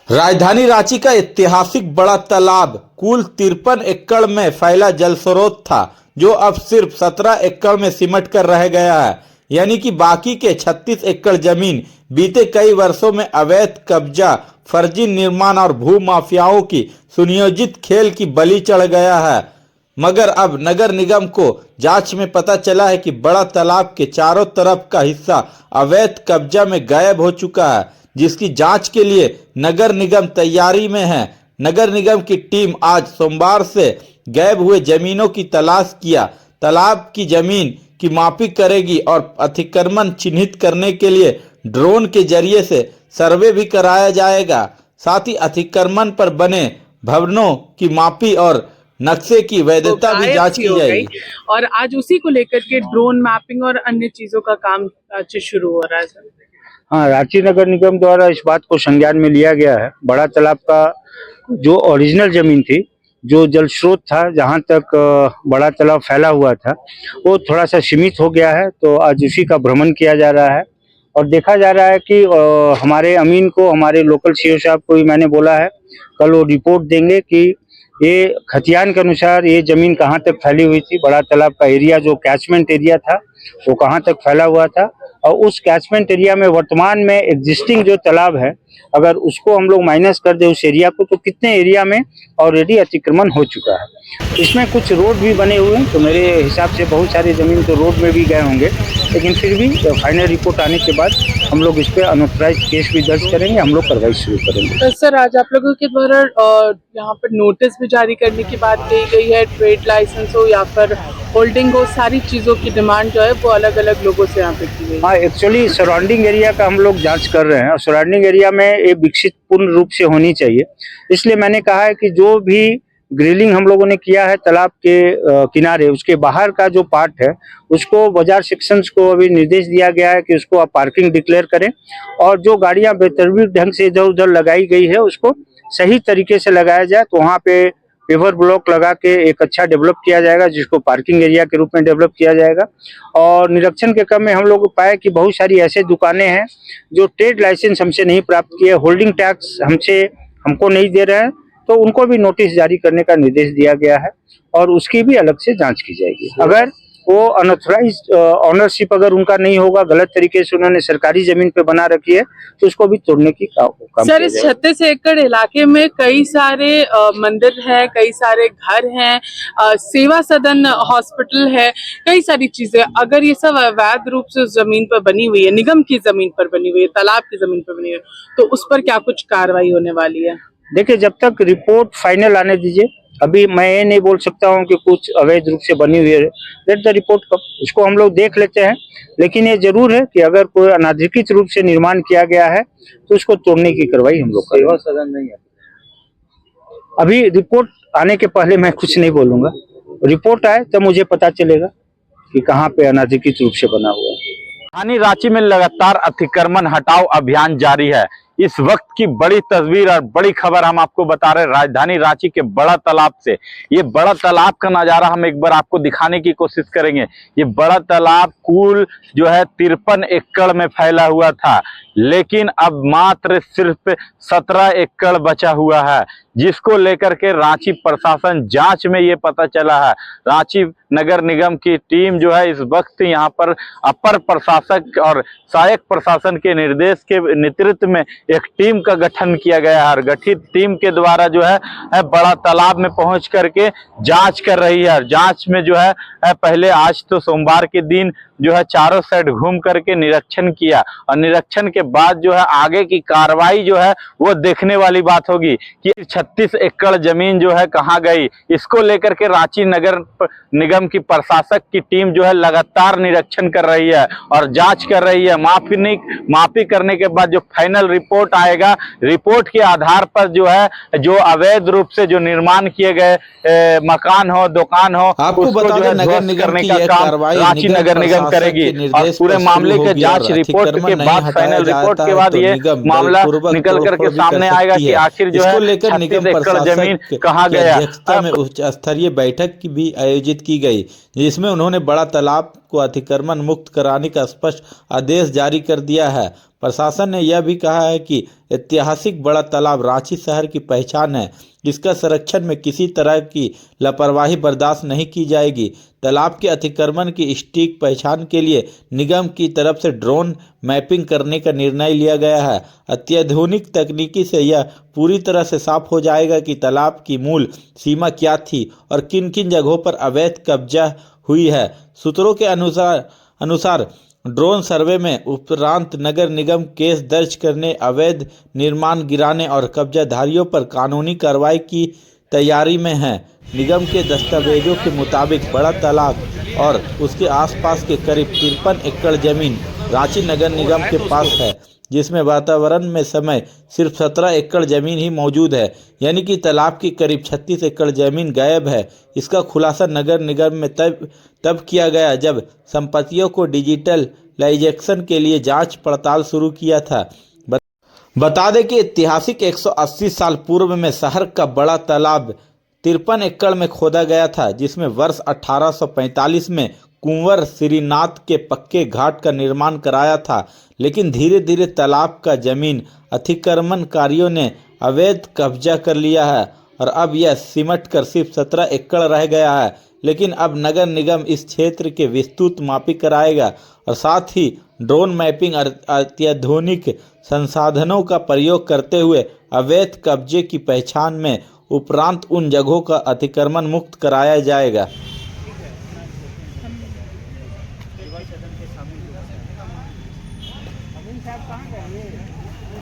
राजधानी रांची का ऐतिहासिक बड़ा तालाब कुल 53 एकड़ में फैला जल स्रोत था, जो अब सिर्फ 17 एकड़ में सिमट कर रह गया है। यानी कि बाकी के 36 एकड़ जमीन बीते कई वर्षों में अवैध कब्जा, फर्जी निर्माण और भू माफियाओं की सुनियोजित खेल की बलि चढ़ गया है। मगर अब नगर निगम को जांच में पता चला है कि बड़ा तालाब के चारों तरफ का हिस्सा अवैध कब्जा में गायब हो चुका है, जिसकी जांच के लिए नगर निगम तैयारी में है। नगर निगम की टीम आज सोमवार से गायब हुए जमीनों की तलाश किया, तालाब की जमीन की मापी करेगी और अतिक्रमण चिन्हित करने के लिए ड्रोन के जरिए से सर्वे भी कराया जाएगा। साथ ही अतिक्रमण पर बने भवनों की मापी और नक्शे की वैधता भी जांच की जाएगी। और आज उसी को लेकर के ड्रोन मैपिंग और अन्य चीजों का काम आज शुरू हो रहा है सर। हाँ, रांची नगर निगम द्वारा इस बात को संज्ञान में लिया गया है। बड़ा तालाब का जो ओरिजिनल जमीन थी, जो जल स्रोत था, जहाँ तक बड़ा तालाब फैला हुआ था, वो थोड़ा सा सीमित हो गया है। तो आज उसी का भ्रमण किया जा रहा है और देखा जा रहा है कि हमारे अमीन को, हमारे लोकल सीओ साहब को भी मैंने बोला है, कल वो रिपोर्ट देंगे कि ये खतियान के अनुसार ये जमीन कहाँ तक फैली हुई थी, बड़ा तालाब का एरिया जो कैचमेंट एरिया था वो कहाँ तक फैला हुआ था, और उस कैचमेंट एरिया में वर्तमान में एग्जिस्टिंग जो तालाब है, अगर उसको हम लोग माइनस कर दे उस एरिया को, तो कितने एरिया में ऑलरेडी अतिक्रमण हो चुका है। इसमें कुछ रोड भी बने हुए हैं, तो मेरे हिसाब से बहुत सारे ज़मीन तो रोड में भी गए होंगे, लेकिन फिर भी फाइनल रिपोर्ट आने के बाद हम लोग इस पर अनऑथराइज केस भी दर्ज करेंगे, हम लोग कार्रवाई शुरू करेंगे। तो सर आज आप लोगों के द्वारा यहाँ पर नोटिस भी जारी करने की बात कही गई है, ट्रेड लाइसेंस हो या फिर होल्डिंग हो, सारी चीज़ों की डिमांड जो है वो अलग अलग लोगों से यहाँ पे की गई है। हाँ, एक्चुअली सराउंडिंग एरिया का हम लोग जांच कर रहे हैं और सराउंडिंग एरिया में ये विकसित पूर्ण रूप से होनी चाहिए। इसलिए मैंने कहा है कि जो भी ग्रिलिंग हम लोगों ने किया है तालाब के किनारे, उसके बाहर का जो पार्ट है, उसको बाजार सेक्शंस को अभी निर्देश दिया गया है कि उसको आप पार्किंग डिक्लेयर करें, और जो गाड़ियां बेतरतीब ढंग से इधर उधर लगाई गई है उसको सही तरीके से लगाया जाए। तो वहाँ पे पेवर ब्लॉक लगा के एक अच्छा डेवलप किया जाएगा, जिसको पार्किंग एरिया के रूप में डेवलप किया जाएगा। और निरीक्षण के क्रम में हम लोग पाए कि बहुत सारी ऐसे दुकानें हैं जो ट्रेड लाइसेंस हमसे नहीं प्राप्त किए, होल्डिंग टैक्स हमको नहीं दे रहे हैं, तो उनको भी नोटिस जारी करने का निर्देश दिया गया है और उसकी भी अलग से जांच की जाएगी। अगर वो अनऑथराइज्ड ऑनरशिप अगर उनका नहीं होगा, गलत तरीके से उन्होंने सरकारी जमीन पे बना रखी है, तो उसको भी तोड़ने की काम सर, इस 36 एकड़ इलाके में कई सारे मंदिर हैं, कई सारे घर हैं, सेवा सदन हॉस्पिटल है, कई सारी चीजें। अगर ये सब अवैध रूप से उस जमीन पर बनी हुई है, निगम की जमीन पर बनी हुई है, तालाब की जमीन पर बनी हुई है, तो उस पर क्या कुछ कार्रवाई होने वाली है? देखिए, जब तक रिपोर्ट फाइनल आने दीजिए, अभी मैं ये नहीं बोल सकता हूँ कि कुछ अवैध रूप से बनी हुई है। लेट द रिपोर्ट कम, उसको हम लोग देख लेते हैं। लेकिन ये जरूर है कि अगर कोई अनाधिकृत रूप से निर्माण किया गया है तो उसको तोड़ने की कार्रवाई हम लोग करेंगे। सेवा सदन नहीं है, अभी रिपोर्ट आने के पहले मैं कुछ नहीं बोलूंगा। रिपोर्ट आए तो मुझे पता चलेगा कि कहाँ पे अनाधिकृत रूप से बना हुआ है। राजधानी रांची में लगातार अतिक्रमण हटाओ अभियान जारी है। इस वक्त की बड़ी तस्वीर और बड़ी खबर हम आपको बता रहे हैं राजधानी रांची के बड़ा तालाब से। ये बड़ा तालाब का नजारा हम एक बार आपको दिखाने की कोशिश करेंगे। ये बड़ा तालाब कुल जो है 53 एकड़ में फैला हुआ था, लेकिन अब मात्र सिर्फ 17 एकड़ बचा हुआ है, जिसको लेकर के रांची प्रशासन जांच में ये पता चला है। रांची नगर निगम की टीम जो है इस वक्त यहाँ पर अपर प्रशासक और सहायक प्रशासन के निर्देश के नेतृत्व में एक टीम का गठन किया गया है और गठित टीम के द्वारा जो है बड़ा तालाब में पहुंच करके जांच कर रही है। जांच में जो है पहले आज तो सोमवार के दिन जो है चारों साइड घूम करके निरीक्षण किया और निरीक्षण के बाद जो है आगे की कार्रवाई जो है वो देखने वाली बात होगी कि 36 एकड़ जमीन जो है कहाँ गई। इसको लेकर के रांची नगर निगम की प्रशासक की टीम जो है लगातार निरीक्षण कर रही है और जांच कर रही है। मापी करने के बाद जो फाइनल रिपोर्ट आएगा, रिपोर्ट के आधार पर जो है जो अवैध रूप से जो निर्माण किए गए मकान हो, दुकान हो, आपको बता दें नगर निगम की यह कार्रवाई रांची नगर निगम करेगी और पूरे मामले के जांच रिपोर्ट के बाद फाइनल रिपोर्ट के बाद ये मामला निकल करके सामने आएगा कि आखिर जो है लेकर निगम जमीन कहाँ गया। अध्यक्षता में उच्च स्तरीय बैठक की भी आयोजित की गई, जिसमें उन्होंने बड़ा तालाब को अतिक्रमण मुक्त कराने का स्पष्ट आदेश जारी कर दिया है। प्रशासन ने यह भी कहा है कि ऐतिहासिक बड़ा तालाब रांची शहर की पहचान है, इसका संरक्षण में किसी तरह की लापरवाही बर्दाश्त नहीं की जाएगी। तालाब के अतिक्रमण की सटीक पहचान के लिए निगम की तरफ से ड्रोन मैपिंग करने का निर्णय लिया गया है। अत्याधुनिक तकनीकी से यह पूरी तरह से साफ हो जाएगा कि तालाब की मूल सीमा क्या थी और किन किन जगहों पर अवैध कब्जा हुई है। सूत्रों के अनुसार ड्रोन सर्वे में उपरांत नगर निगम केस दर्ज करने, अवैध निर्माण गिराने और कब्जाधारियों पर कानूनी कार्रवाई की तैयारी में है। निगम के दस्तावेजों के मुताबिक बड़ा तालाब और उसके आसपास के करीब 53 एकड़ जमीन रांची नगर निगम के पास है, जिसमें वातावरण में समय सिर्फ 17 एकड़ जमीन ही मौजूद है, यानी कि तालाब की करीब 36 एकड़ जमीन गायब है। इसका खुलासा नगर निगम में तब किया गया जब संपत्तियों को डिजिटलाइजेशन के लिए जांच पड़ताल शुरू किया था। बता दें कि ऐतिहासिक 180 साल पूर्व में शहर का बड़ा तालाब 53 एकड़ में खोदा गया था, जिसमें वर्ष 1845 में कुंवर श्रीनाथ के पक्के घाट का निर्माण कराया था। लेकिन धीरे धीरे तालाब का जमीन अतिक्रमणकारियों ने अवैध कब्जा कर लिया है और अब यह सिमट कर सिर्फ 17 एकड़ रह गया है। लेकिन अब नगर निगम इस क्षेत्र के विस्तृत मापी कराएगा और साथ ही ड्रोन मैपिंग और अत्याधुनिक संसाधनों का प्रयोग करते हुए अवैध कब्जे की पहचान में उपरांत उन जगहों का अतिक्रमण मुक्त कराया जाएगा।